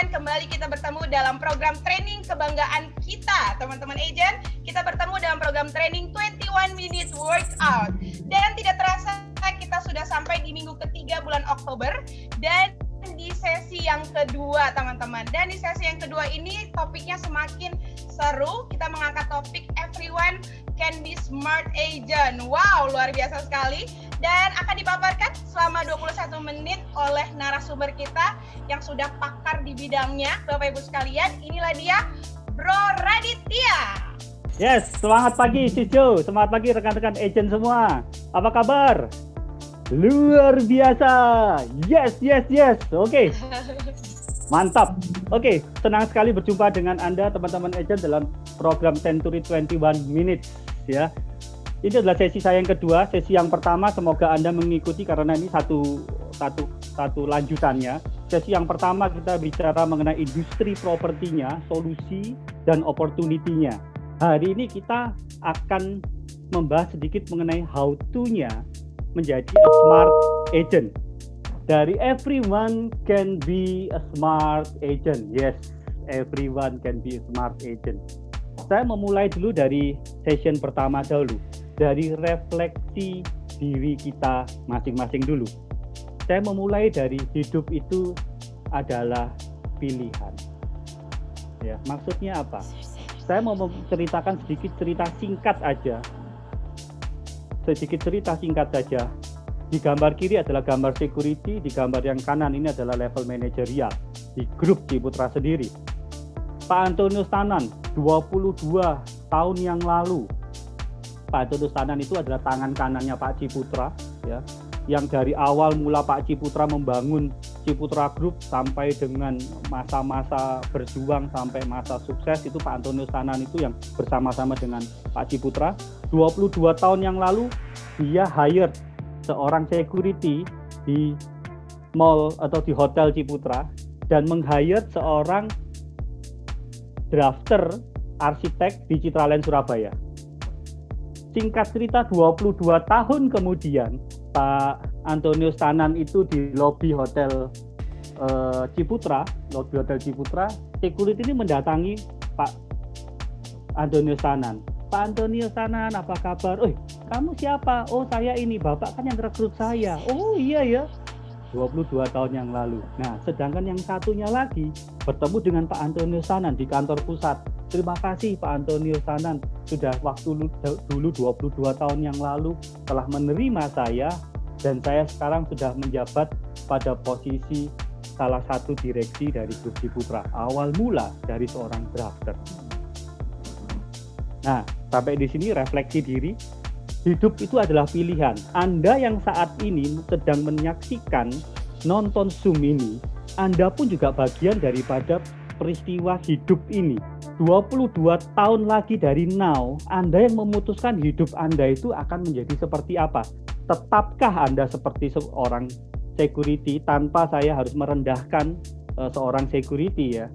Kembali kita bertemu dalam program training kebanggaan kita, teman-teman agent. Kita bertemu dalam program training 21 Minute Workout. Dan tidak terasa kita sudah sampai di minggu ketiga bulan Oktober. Dan di sesi yang kedua, teman-teman. Dan di sesi yang kedua ini topiknya semakin seru. Kita mengangkat topik Everyone Can Be Smart Agent. Wow, luar biasa sekali. Dan akan dipaparkan selama 21 menit oleh narasumber kita yang sudah pakar di bidangnya. Bapak Ibu sekalian, inilah dia Bro Raditya. Yes, semangat pagi Cicu, semangat pagi rekan-rekan agent semua. Apa kabar? Luar biasa. Yes. Oke. Mantap. Oke, senang sekali berjumpa dengan Anda teman-teman agent dalam program Century 21 Minutes ya. Ini adalah sesi saya yang kedua. Sesi yang pertama semoga Anda mengikuti karena ini satu lanjutannya. Sesi yang pertama kita bicara mengenai industri propertinya, solusi dan opportunity-nya. Hari ini kita akan membahas sedikit mengenai how to-nya menjadi a smart agent. Dari everyone can be a smart agent. Yes, everyone can be a smart agent. Saya memulai dulu dari session pertama dahulu. Dari refleksi diri kita masing-masing dulu. Saya memulai dari hidup itu adalah pilihan. Ya, maksudnya apa? Saya mau menceritakan sedikit cerita singkat aja. Sedikit cerita singkat saja. Di gambar kiri adalah gambar security, di gambar yang kanan ini adalah level manajerial di grup Ciputra sendiri. Pak Antonius Tanan, 22 tahun yang lalu. Pak Antonius Tanan itu adalah tangan kanannya Pak Ciputra, ya, yang dari awal mula Pak Ciputra membangun Ciputra Group sampai dengan masa-masa berjuang sampai masa sukses itu Pak Antonius Tanan itu yang bersama-sama dengan Pak Ciputra. 22 tahun yang lalu dia hire seorang security di mall atau di hotel Ciputra dan meng-hire seorang drafter arsitek di Citraland Surabaya. Singkat cerita 22 tahun kemudian Pak Antonius Tanan itu di lobi hotel Ciputra, security ini mendatangi Pak Antonius Tanan. Pak Antonius Tanan, apa kabar? Kamu siapa? Oh, saya ini, Bapak kan yang rekrut saya. Oh iya ya. 22 tahun yang lalu. Nah, sedangkan yang satunya lagi bertemu dengan Pak Antonius Tanan di kantor pusat. Terima kasih Pak Antonius Tanan sudah waktu dulu 22 tahun yang lalu telah menerima saya dan saya sekarang sudah menjabat pada posisi salah satu direksi dari Grup Ciputra. Awal mula dari seorang drafter. Nah, sampai di sini refleksi diri. Hidup itu adalah pilihan. Anda yang saat ini sedang menyaksikan nonton Zoom ini, Anda pun juga bagian daripada peristiwa hidup ini. 22 tahun lagi dari now, Anda yang memutuskan hidup Anda itu akan menjadi seperti apa. Tetapkah Anda seperti seorang security tanpa saya harus merendahkan seorang security ya?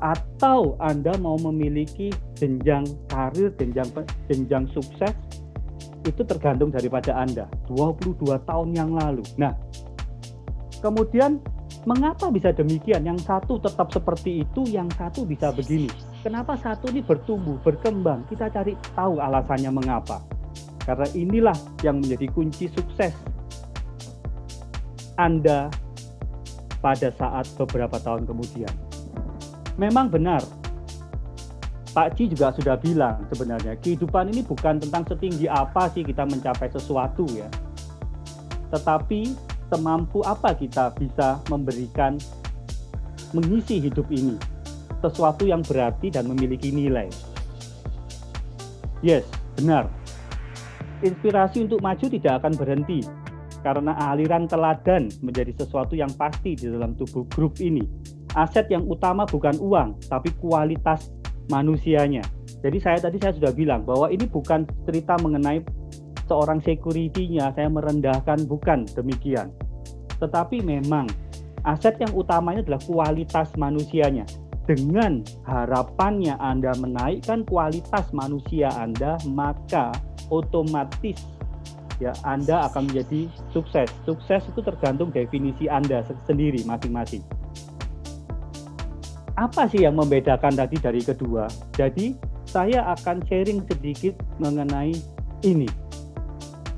Atau Anda mau memiliki jenjang karir, jenjang sukses, itu tergantung daripada Anda. 22 tahun yang lalu. Nah, kemudian mengapa bisa demikian? Yang satu tetap seperti itu, yang satu bisa begini. Kenapa satu ini bertumbuh, berkembang? Kita cari tahu alasannya mengapa. Karena inilah yang menjadi kunci sukses Anda pada saat beberapa tahun kemudian. Memang benar, Pak Ci juga sudah bilang sebenarnya kehidupan ini bukan tentang setinggi apa sih kita mencapai sesuatu ya. Tetapi semampu apa kita bisa memberikan, mengisi hidup ini. Sesuatu yang berarti dan memiliki nilai. Yes, benar. Inspirasi untuk maju tidak akan berhenti. Karena aliran teladan menjadi sesuatu yang pasti di dalam tubuh grup ini. Aset yang utama bukan uang, tapi kualitas manusianya. Jadi saya sudah bilang bahwa ini bukan cerita mengenai seorang security-nya saya merendahkan, bukan demikian. Tetapi memang aset yang utamanya adalah kualitas manusianya. Dengan harapannya Anda menaikkan kualitas manusia Anda, maka otomatis ya Anda akan menjadi sukses. Sukses itu tergantung definisi Anda sendiri masing-masing. Apa sih yang membedakan tadi dari kedua? Jadi saya akan sharing sedikit mengenai ini.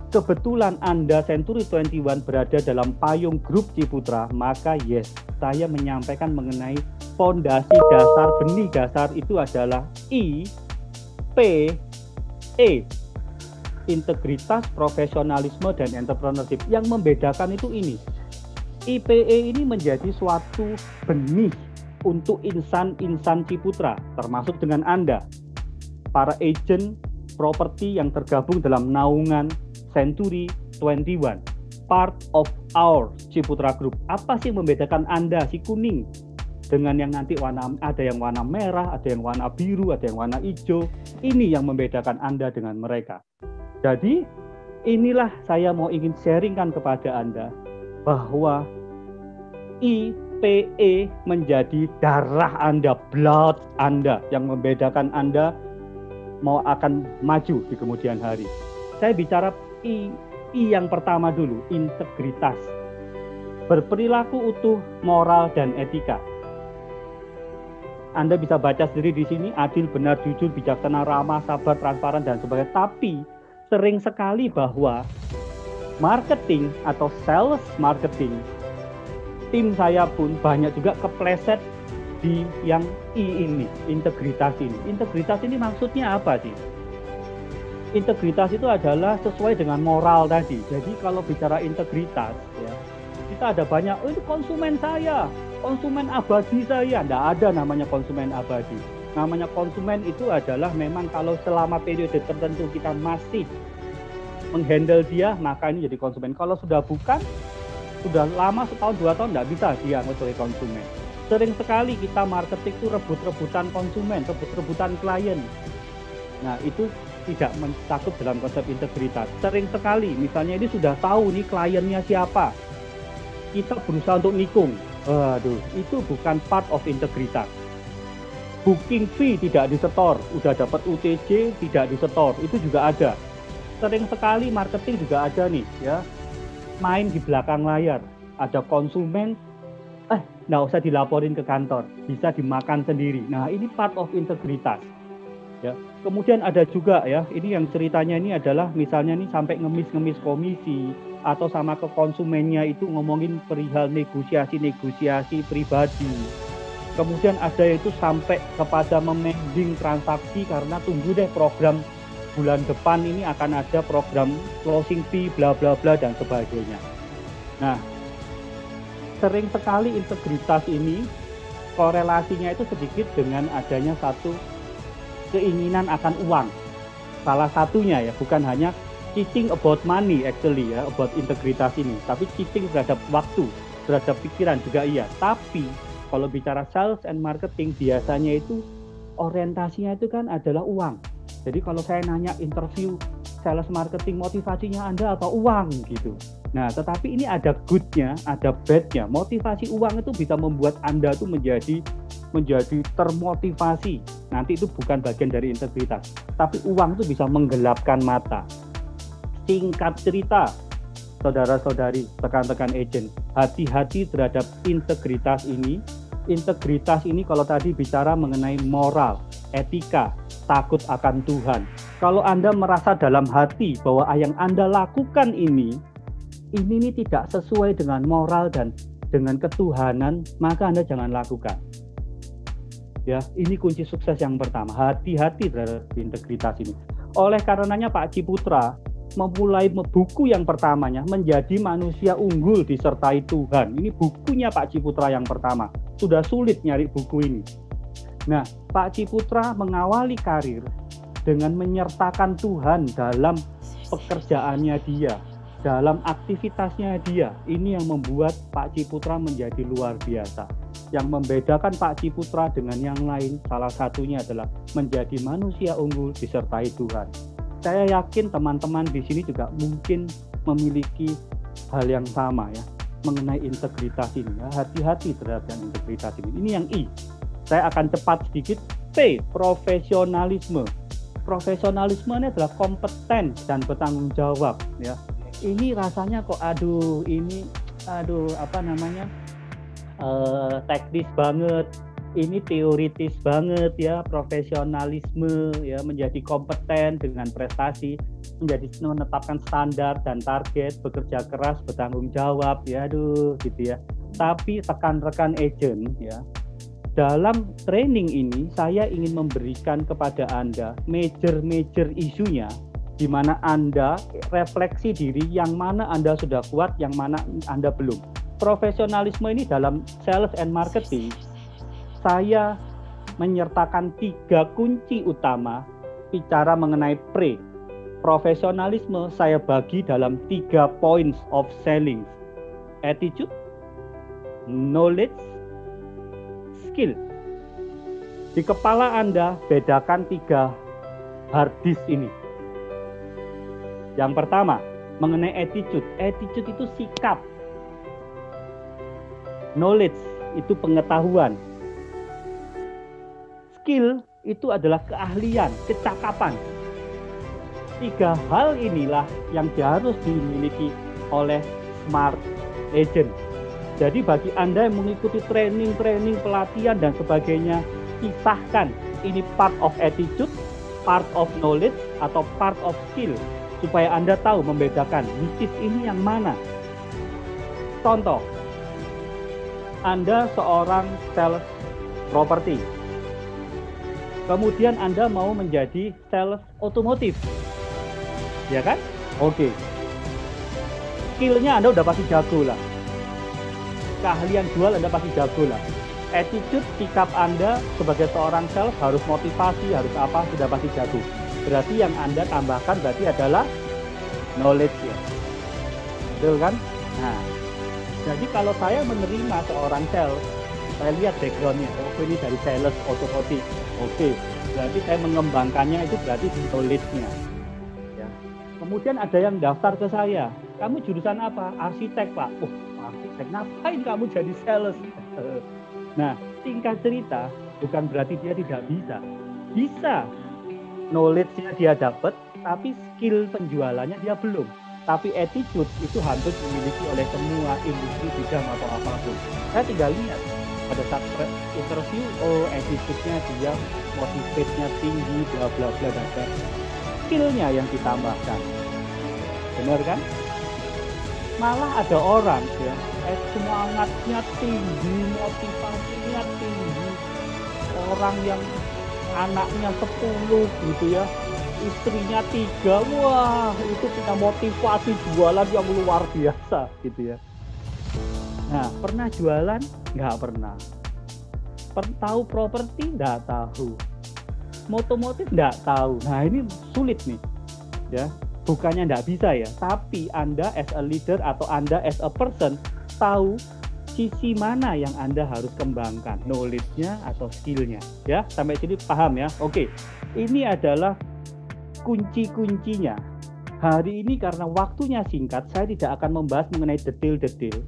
Kebetulan Anda Century 21 berada dalam payung grup Ciputra, maka yes, saya menyampaikan mengenai fondasi dasar, benih dasar itu adalah IPE. Integritas, profesionalisme, dan entrepreneurship. Yang membedakan itu ini. IPE ini menjadi suatu benih untuk insan-insan Ciputra, termasuk dengan Anda, para agent properti yang tergabung dalam naungan Century 21, part of our Ciputra Group. Apa sih membedakan Anda, si kuning, dengan yang nanti ada yang warna merah, ada yang warna biru, ada yang warna hijau. Ini yang membedakan Anda dengan mereka. Jadi, inilah saya mau ingin sharingkan kepada Anda bahwa IPE menjadi darah Anda, blood Anda, yang membedakan Anda mau akan maju di kemudian hari. Saya bicara I yang pertama dulu, integritas. Berperilaku utuh, moral, dan etika. Anda bisa baca sendiri di sini, adil, benar, jujur, bijaksana, ramah, sabar, transparan, dan sebagainya. Tapi sering sekali bahwa marketing atau sales marketing, tim saya pun banyak juga kepleset di yang I ini, integritas ini. Integritas ini maksudnya apa sih? Integritas itu adalah sesuai dengan moral tadi. Jadi kalau bicara integritas, ya, kita ada banyak, oh itu konsumen saya, konsumen abadi saya. Tidak ada namanya konsumen abadi. Namanya konsumen itu adalah memang kalau selama periode tertentu kita masih menghandle dia, maka ini jadi konsumen. Kalau sudah bukan, sudah lama, setahun, 2 tahun, tidak bisa dia sebagai konsumen. Sering sekali kita marketing itu rebut-rebutan konsumen, rebut-rebutan klien. Nah, itu tidak mencakup dalam konsep integritas. Sering sekali, misalnya ini sudah tahu nih kliennya siapa, kita berusaha untuk nikung. Waduh, itu bukan part of integritas. Booking fee tidak disetor, udah dapat UTJ tidak disetor, itu juga ada. Sering sekali marketing juga ada nih, ya, main di belakang layar. Ada konsumen, nggak usah dilaporin ke kantor, bisa dimakan sendiri. Nah, ini part of integritas. Ya, kemudian ada juga ya, ini yang ceritanya ini adalah misalnya nih sampai ngemis-ngemis komisi atau sama ke konsumennya itu ngomongin perihal negosiasi pribadi. Kemudian ada itu sampai kepada memending transaksi karena tunggu deh program bulan depan ini akan ada program closing fee bla bla bla dan sebagainya. Nah, sering sekali integritas ini korelasinya itu sedikit dengan adanya satu keinginan akan uang. Salah satunya ya, bukan hanya cheating about money actually ya, about integritas ini, tapi cheating terhadap waktu, terhadap pikiran juga iya. Tapi kalau bicara sales and marketing biasanya itu orientasinya itu kan adalah uang. Jadi kalau saya nanya interview sales marketing, motivasinya Anda apa? Uang gitu. Nah, tetapi ini ada good-nya, ada bad-nya. Motivasi uang itu bisa membuat Anda tuh menjadi termotivasi. Nanti itu bukan bagian dari integritas. Tapi uang itu bisa menggelapkan mata. Singkat cerita, saudara-saudari, rekan-rekan agent, hati-hati terhadap integritas ini. Integritas ini kalau tadi bicara mengenai moral, etika, takut akan Tuhan. Kalau Anda merasa dalam hati bahwa yang Anda lakukan ini tidak sesuai dengan moral dan dengan ketuhanan, maka Anda jangan lakukan. Ya, ini kunci sukses yang pertama. Hati-hati terhadap integritas ini. Oleh karenanya Pak Ciputra memulai buku yang pertamanya menjadi manusia unggul disertai Tuhan. Ini bukunya Pak Ciputra yang pertama. Sudah sulit nyari buku ini. Nah, Pak Ciputra mengawali karir dengan menyertakan Tuhan dalam pekerjaannya dia, dalam aktivitasnya dia. Ini yang membuat Pak Ciputra menjadi luar biasa. Yang membedakan Pak Ciputra dengan yang lain, salah satunya adalah menjadi manusia unggul disertai Tuhan. Saya yakin teman-teman di sini juga mungkin memiliki hal yang sama ya mengenai integritas ini. Ya. Hati-hati terhadap yang integritas ini. Ini yang I. Saya akan cepat sedikit. P, profesionalisme. Profesionalisme ini adalah kompeten dan bertanggung jawab. Ya. Ini rasanya kok teknis banget. Ini teoritis banget ya, profesionalisme ya, menjadi kompeten dengan prestasi, menetapkan standar dan target, bekerja keras, bertanggung jawab ya, gitu ya. Tapi rekan-rekan agent ya, dalam training ini saya ingin memberikan kepada Anda major isunya, di mana Anda refleksi diri yang mana Anda sudah kuat, yang mana Anda belum. Profesionalisme ini dalam sales and marketing, saya menyertakan 3 kunci utama bicara mengenai pre. Profesionalisme saya bagi dalam 3 points of selling. Attitude, knowledge, skill. Di kepala Anda bedakan 3 hard disk ini. Yang pertama, mengenai attitude. Attitude itu sikap. Knowledge itu pengetahuan. Skill itu adalah keahlian, kecakapan. 3 hal inilah yang harus dimiliki oleh smart agent. Jadi bagi Anda yang mengikuti training, pelatihan dan sebagainya, pisahkan ini part of attitude, part of knowledge atau part of skill supaya Anda tahu membedakan which is ini yang mana. Contoh, Anda seorang sales properti. Kemudian Anda mau menjadi sales otomotif, ya kan? Oke. Skillnya Anda udah pasti jago lah. Keahlian jual Anda pasti jago lah. Attitude, sikap Anda sebagai seorang sales harus motivasi, harus apa, sudah pasti jago. Berarti yang Anda tambahkan berarti adalah knowledge ya. Betul kan? Nah, jadi kalau saya menerima seorang sales, saya lihat background-nya, oh ini dari sales otomotif. Oke, berarti saya mengembangkannya itu berarti di knowledge-nya. Ya. Kemudian ada yang daftar ke saya, kamu jurusan apa? Arsitek Pak. Oh, arsitek, ngapain kamu jadi sales? Nah, singkat cerita, bukan berarti dia tidak bisa. Bisa. Knowledge-nya dia dapat, tapi skill penjualannya dia belum. Tapi attitude itu hampir dimiliki oleh semua industri bidang atau apapun. Saya tinggal lihat. Pada saat interview, oh attitude-nya dia, motivate-nya tinggi, bla bla bla dan skill-nya yang ditambahkan. Benar kan? Malah ada orang ya, semangatnya tinggi, motivasinya tinggi. Orang yang anaknya 10 gitu ya, istrinya 3, wah itu punya motivasi jualan yang luar biasa gitu ya. Nah, pernah jualan? Nggak pernah. Tahu properti? Nggak tahu. Motomotif? Nggak tahu. Nah, ini sulit nih. Ya, bukannya nggak bisa ya, tapi Anda as a leader atau Anda as a person tahu sisi mana yang Anda harus kembangkan, knowledge-nya atau skill-nya. Ya, sampai sini paham ya? Oke. Ini adalah kunci-kuncinya. Hari ini karena waktunya singkat, saya tidak akan membahas mengenai detail-detail.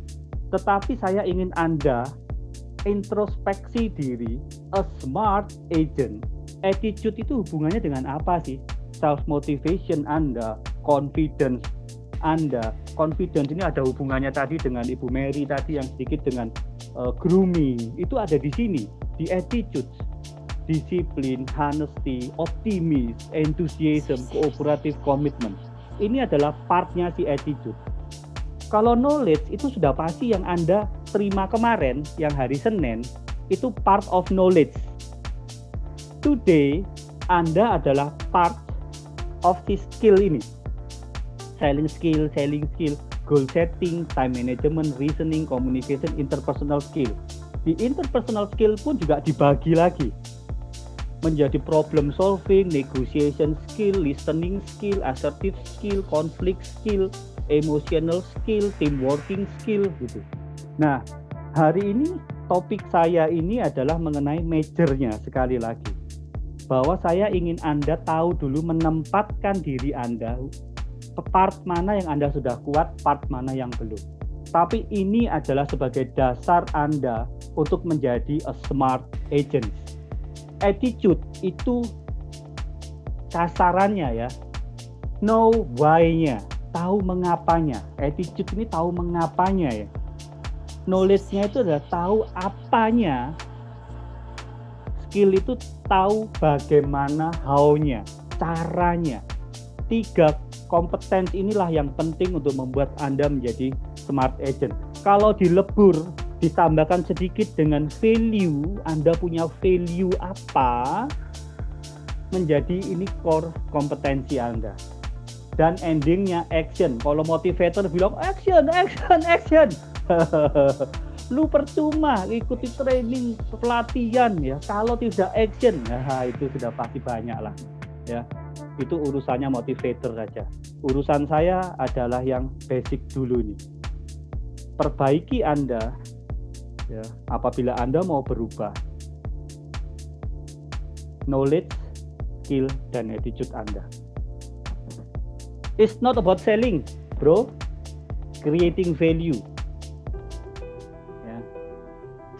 Tetapi saya ingin Anda introspeksi diri, a smart agent. Attitude itu hubungannya dengan apa sih? Self motivation Anda, confidence Anda. Confidence ini ada hubungannya tadi dengan Ibu Mary tadi yang sedikit dengan grooming. Itu ada di sini, di attitude. Disiplin, honesty, optimis, enthusiasm, cooperative commitment. Ini adalah partnya si attitude. Kalau knowledge itu sudah pasti yang Anda terima kemarin, yang hari Senin, itu part of knowledge. Today, Anda adalah part of the skill ini. Selling skill, goal setting, time management, reasoning, communication, interpersonal skill. Di interpersonal skill pun juga dibagi lagi. Menjadi problem solving, negotiation skill, listening skill, assertive skill, conflict skill, emotional skill, team working skill gitu. Nah, hari ini topik saya ini adalah mengenai majornya sekali lagi. bahwa saya ingin Anda tahu dulu menempatkan diri Anda, part mana yang Anda sudah kuat, part mana yang belum. Tapi ini adalah sebagai dasar Anda untuk menjadi a smart agent. Attitude itu kasarannya ya, know why-nya, tahu mengapanya. Attitude ini tahu mengapanya ya. Knowledge-nya itu adalah tahu apanya. Skill itu tahu bagaimana how-nya, caranya. 3 kompetensi inilah yang penting untuk membuat Anda menjadi smart agent. Kalau dilebur, ditambahkan sedikit dengan value, Anda punya value apa, menjadi ini core kompetensi Anda. Dan endingnya action. Kalau motivator bilang action, action, action. Lu percuma ikuti training, pelatihan ya. Kalau tidak action, nah itu sudah pasti banyak lah. Ya, itu urusannya motivator saja. Urusan saya adalah yang basic dulu nih. Perbaiki Anda. Ya, apabila Anda mau berubah, knowledge, skill, dan attitude Anda. It's not about selling, bro. Creating value. Ya.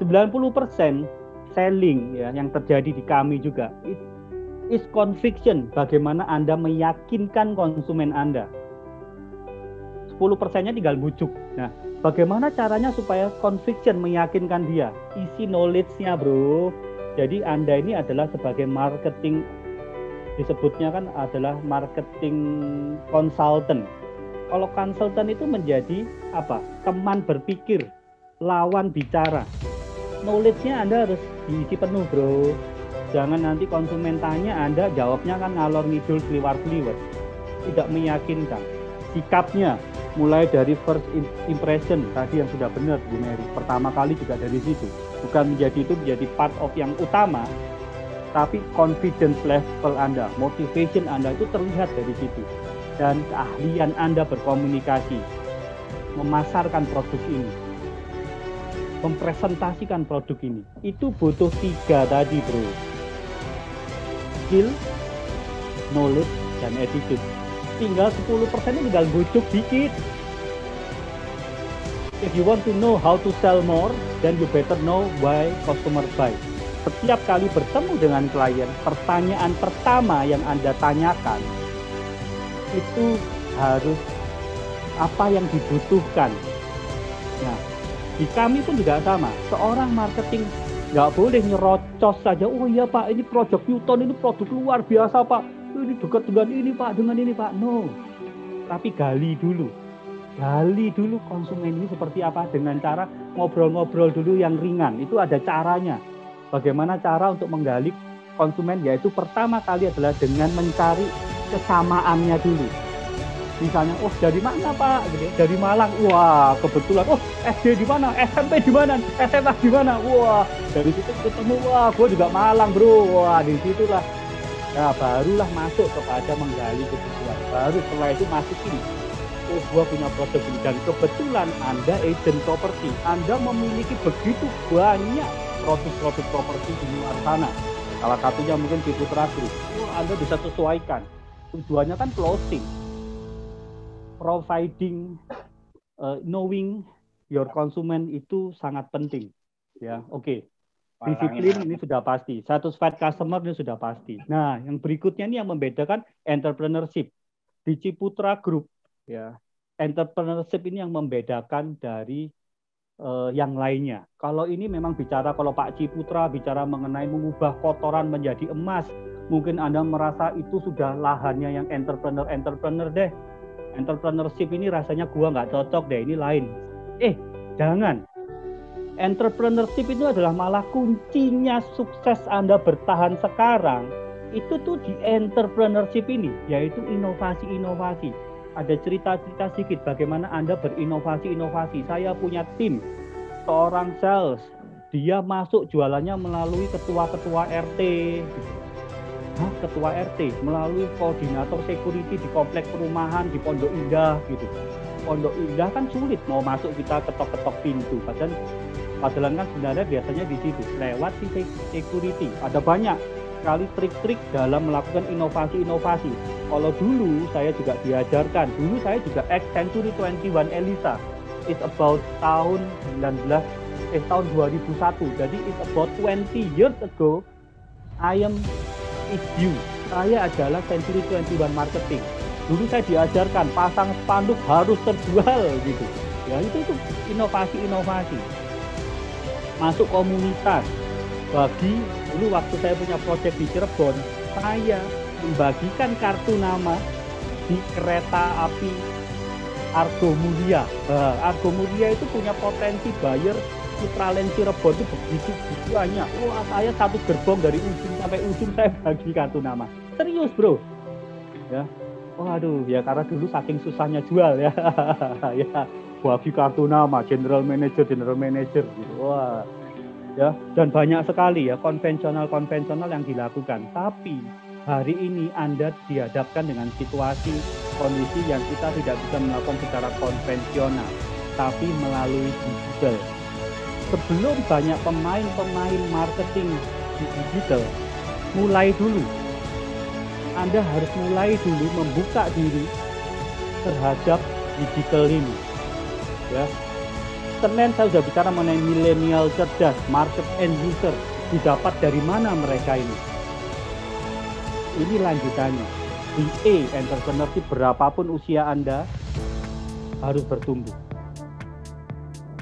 90% selling ya yang terjadi di kami juga is conviction. Bagaimana Anda meyakinkan konsumen Anda. 10%-nya tinggal bujuk. Nah, bagaimana caranya supaya conviction meyakinkan dia? Isi knowledge-nya, bro. Jadi Anda ini adalah sebagai marketing, disebutnya kan adalah marketing consultant. Kalau consultant itu menjadi apa? Teman berpikir, lawan bicara. Knowledge-nya Anda harus diisi penuh, bro. Jangan nanti konsumen tanya, Anda jawabnya kan ngalor ngidul, keliwar-keliwar. Tidak meyakinkan. Sikapnya, mulai dari first impression tadi yang sudah benar Bu Mary, pertama kali juga dari situ, bukan menjadi part of yang utama, tapi confidence level Anda, motivation Anda itu terlihat dari situ, dan keahlian Anda berkomunikasi, memasarkan produk ini, mempresentasikan produk ini, itu butuh 3 tadi, bro. Skill, knowledge, dan attitude. Tinggal 10%-nya tinggal bujuk dikit. If you want to know how to sell more, then you better know why customer buy. Setiap kali bertemu dengan klien, pertanyaan pertama yang Anda tanyakan itu harus apa yang dibutuhkan. Nah, di kami pun juga sama. Seorang marketing nggak boleh nyerocos saja. Oh iya Pak, ini produk Newton, ini produk luar biasa Pak. Ini dekat dengan ini Pak, dengan ini Pak. No. Tapi gali dulu konsumen ini seperti apa, dengan cara ngobrol-ngobrol dulu yang ringan. Itu ada caranya. Bagaimana cara untuk menggali konsumen, yaitu pertama kali adalah dengan mencari kesamaannya dulu. Misalnya, oh dari mana Pak? Dari Malang. Wah, kebetulan. Oh, SD di mana? SMP di mana? SMA di mana? Wah, dari situ ketemu. Wah, gue juga Malang, bro. Wah, di situlah. Nah, barulah masuk kepada menggali kebutuhan. Baru setelah itu masukin. Oh, gua punya produk ini. Dan kebetulan Anda agent properti. Anda memiliki begitu banyak produk-produk properti di luar sana. Salah satunya mungkin di Putra Group. Oh, Anda bisa sesuaikan. Tujuannya kan closing. Providing, knowing your consumer itu sangat penting. Ya, oke. Disiplin ini sudah pasti, satisfied customer ini sudah pasti. Nah, yang berikutnya ini yang membedakan entrepreneurship di Ciputra Group, ya. Entrepreneurship ini yang membedakan dari yang lainnya. Kalau ini memang bicara, kalau Pak Ciputra bicara mengenai mengubah kotoran menjadi emas, mungkin Anda merasa itu sudah lahannya yang entrepreneur deh. Entrepreneurship ini rasanya gua nggak cocok deh, ini lain. Jangan. Entrepreneurship itu adalah malah kuncinya sukses Anda bertahan sekarang. Itu tuh di entrepreneurship ini, yaitu inovasi-inovasi. Ada cerita-cerita sedikit bagaimana Anda berinovasi-inovasi. Saya punya tim, seorang sales, dia masuk jualannya melalui ketua-ketua RT. Gitu. Ketua RT, melalui koordinator security di komplek perumahan di Pondok Indah gitu. Pondok Indah kan sulit mau masuk, kita ketok-ketok pintu. Padahal kan sebenarnya biasanya di situ lewat si security. Ada banyak sekali trik-trik dalam melakukan inovasi-inovasi. Kalau dulu saya juga diajarkan, dulu saya juga Century 21 Elisa. It's about tahun 2001. Jadi it's about 20 years ago. I am is you. Saya adalah Century 21 Marketing. Dulu saya diajarkan pasang spanduk harus terjual gitu. Ya itu inovasi-inovasi. Masuk komunitas. Bagi dulu waktu saya punya proyek di Cirebon, saya membagikan kartu nama di kereta api Argo Mulia. Argo Mulia itu punya potensi buyer Citraland Cirebon itu begitu banyak. Wah, saya satu gerbong dari ujung sampai ujung saya bagi kartu nama. Serius, bro. Ya. Waduh, ya karena dulu saking susahnya jual ya. Ya, bagi kartu nama, general manager gitu. Wah. Ya, dan banyak sekali ya konvensional yang dilakukan. Tapi hari ini Anda dihadapkan dengan situasi kondisi yang kita tidak bisa melakukan secara konvensional, tapi melalui digital. Sebelum banyak pemain marketing di digital, mulai dulu. Anda harus mulai dulu membuka diri terhadap digital ini. Ya. Senin saya sudah bicara mengenai milenial cerdas, market end user. Didapat dari mana mereka ini? Ini lanjutannya. DA, entrepreneurship, berapapun usia Anda, harus bertumbuh.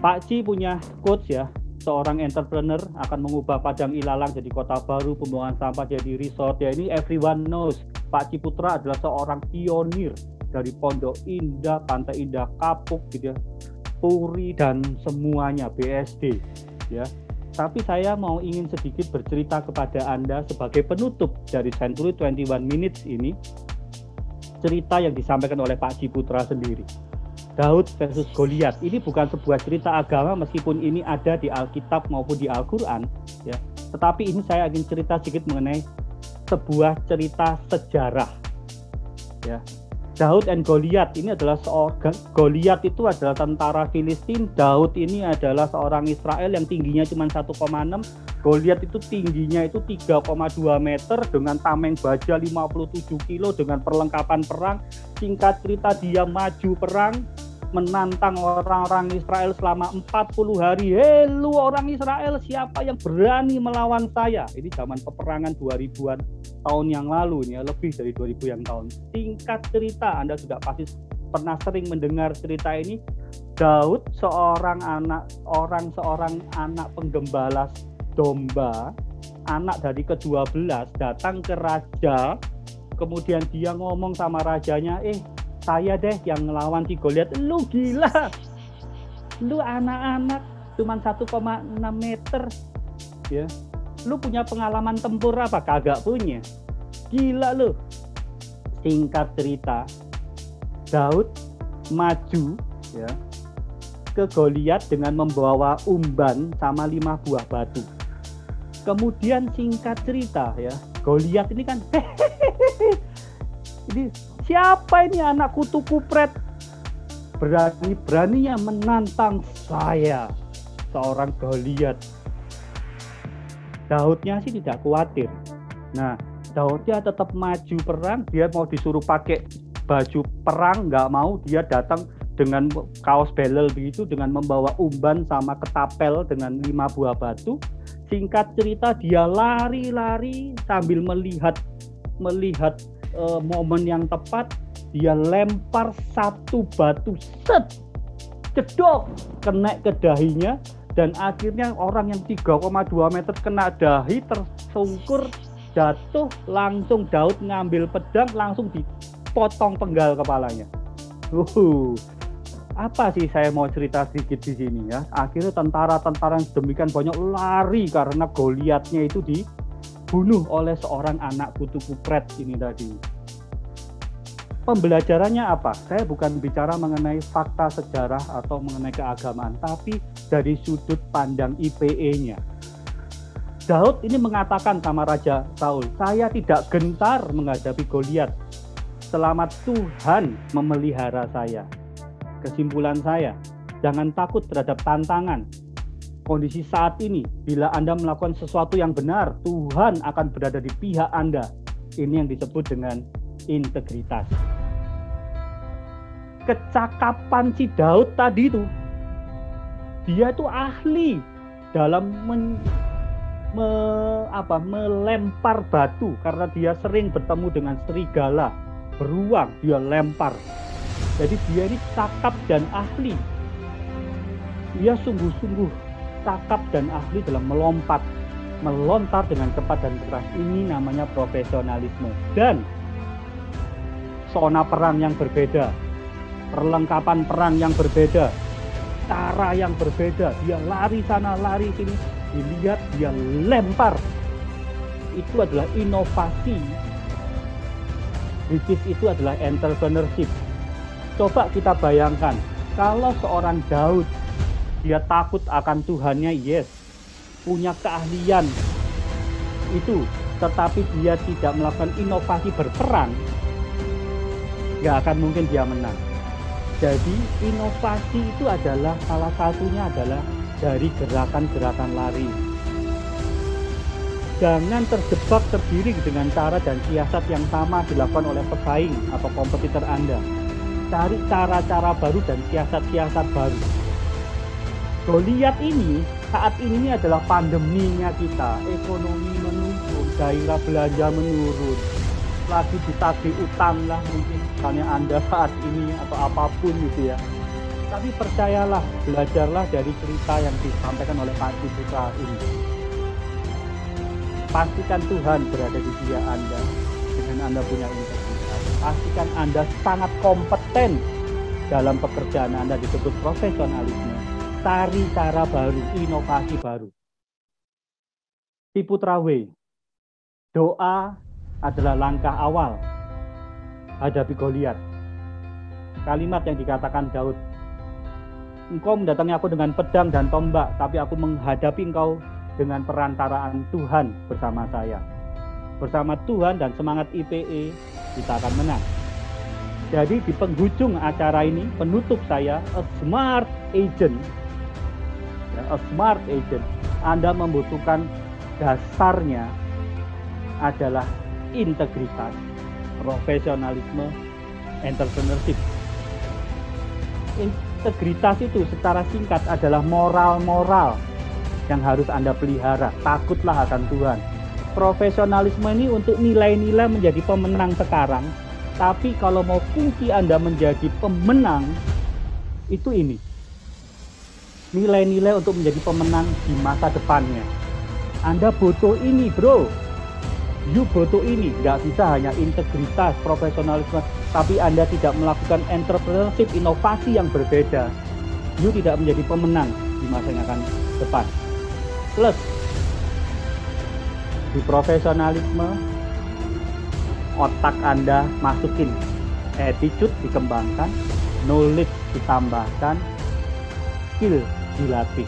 Pak Ci punya quotes ya, seorang entrepreneur akan mengubah Padang Ilalang jadi kota baru, pembuangan sampah jadi resort. Ya ini everyone knows. Pak Ci Putra adalah seorang pionir dari Pondok Indah, Pantai Indah Kapuk gitu ya. Puri dan semuanya BSD ya. Tapi saya ingin sedikit bercerita kepada Anda sebagai penutup dari Century 21 Minutes ini, cerita yang disampaikan oleh Pak Ci Putra sendiri. Daud versus Goliat. Ini bukan sebuah cerita agama meskipun ini ada di Alkitab maupun di Al-Qur'an ya. Tetapi ini saya ingin cerita sedikit mengenai sebuah cerita sejarah. Ya. Daud and Goliat ini adalah Goliat itu adalah tentara Filistin, Daud ini adalah seorang Israel yang tingginya cuma 1,6, Goliat itu tingginya itu 3,2 meter dengan tameng baja 57 kilo dengan perlengkapan perang. Singkat cerita dia maju perang, menantang orang-orang Israel selama 40 hari. Hei lu orang Israel, siapa yang berani melawan saya? Ini zaman peperangan 2000-an tahun yang lalu, ini ya, lebih dari 2000 yang tahun. Singkat cerita, Anda sudah pasti pernah sering mendengar cerita ini. Daud seorang anak penggembala domba, anak dari ke-12 datang ke raja. Kemudian dia ngomong sama rajanya, saya deh yang ngelawan si Goliat. Lu gila, lu anak-anak cuma 1,6 meter ya, lu punya pengalaman tempur apa? Kagak punya. Gila lu. Singkat cerita, Daud maju ya ke Goliat dengan membawa umban sama 5 buah batu. Kemudian singkat cerita ya, Goliat ini kan ini siapa ini anak kutu kupret berani-beraninya menantang saya, seorang Goliat. Daudnya sih tidak khawatir. Nah, Daudnya tetap maju perang. Dia mau disuruh pakai baju perang, nggak mau. Dia datang dengan kaos belel begitu, dengan membawa umban sama ketapel dengan 5 buah batu. Singkat cerita dia lari-lari sambil melihat momen yang tepat. Dia lempar satu batu, jedok, kena ke dahinya, dan akhirnya orang yang 3,2 meter kena dahi, tersungkur, jatuh. Langsung Daud ngambil pedang, langsung dipotong penggal kepalanya. Apa sih saya mau cerita sedikit di sini ya? Akhirnya tentara-tentara yang sedemikian banyak lari karena Goliatnya itu dibunuh oleh seorang anak kutu kupret ini tadi. Pembelajarannya apa? Saya bukan bicara mengenai fakta sejarah atau mengenai keagamaan, tapi dari sudut pandang IPE-nya. Daud ini mengatakan sama Raja Saul, saya tidak gentar menghadapi Goliat selama Tuhan memelihara saya. Kesimpulan saya, jangan takut terhadap tantangan. kondisi saat ini, bila Anda melakukan sesuatu yang benar, Tuhan akan berada di pihak Anda. Ini yang disebut dengan integritas. Kecakapan si Daud tadi itu, dia itu ahli dalam melempar batu, karena dia sering bertemu dengan serigala, beruang, dia lempar. Jadi dia ini cakap dan ahli. Dia sungguh-sungguh cakap dan ahli dalam melontar dengan cepat dan keras. Ini namanya profesionalisme. Dan zona perang yang berbeda, perlengkapan perang yang berbeda, cara yang berbeda. Dia lari sana, lari sini, dilihat, dia lempar. Itu adalah inovasi. Bisnis itu adalah entrepreneurship. Coba kita bayangkan, kalau seorang Daud, dia takut akan Tuhannya, yes, punya keahlian itu, tetapi dia tidak melakukan inovasi berperang, nggak akan mungkin dia menang. Jadi inovasi itu adalah salah satunya adalah dari gerakan-gerakan lari. Jangan terjebak terdiri dengan cara dan siasat yang sama dilakukan oleh pesaing atau kompetitor Anda. Cari cara-cara baru dan siasat-siasat baru. Goliat ini saat ini adalah pandeminya kita, ekonomi menurun, gairah belanja menurun, lagi ditagih utang lah mungkin misalnya Anda saat ini atau apapun gitu ya. Tapi percayalah, belajarlah dari cerita yang disampaikan oleh Pak Ciputra ini. Pastikan Tuhan berada di pihak Anda dengan Anda punya integritas. Pastikan Anda sangat kompeten dalam pekerjaan Anda, disebut profesionalisme. Cari cara baru, inovasi baru. Ciputra Way. Doa adalah langkah awal hadapi Goliat. Kalimat yang dikatakan Daud, engkau mendatangi aku dengan pedang dan tombak, tapi aku menghadapi engkau dengan perantaraan Tuhan bersama saya. Bersama Tuhan dan semangat IPE, kita akan menang. Jadi di penghujung acara ini, penutup saya, a smart agent. A smart agent, Anda membutuhkan dasarnya adalah integritas, profesionalisme, entrepreneurship. Integritas itu secara singkat adalah moral-moral yang harus Anda pelihara. Takutlah akan Tuhan. Profesionalisme ini untuk nilai-nilai menjadi pemenang sekarang. Tapi kalau mau kunci Anda menjadi pemenang, itu ini. Nilai-nilai untuk menjadi pemenang di masa depannya. Anda butuh ini, bro. You butuh ini. Nggak bisa hanya integritas, profesionalisme, tapi Anda tidak melakukan entrepreneurship, inovasi yang berbeda. You tidak menjadi pemenang di masa yang akan depan. Plus, di profesionalisme, otak Anda masukin, attitude dikembangkan, knowledge ditambahkan, skill dilatih.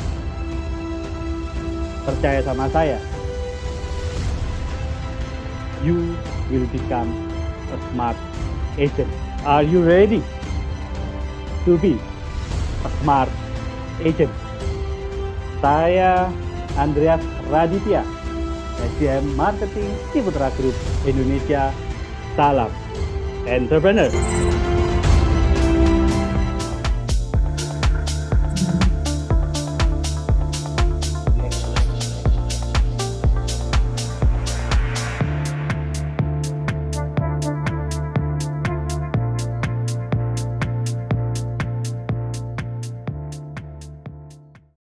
Percaya sama saya, you will become a smart agent. Are you ready to be a smart agent? Saya Andreas Raditya, SDM Marketing Ciputra Group Indonesia. Salam entrepreneur.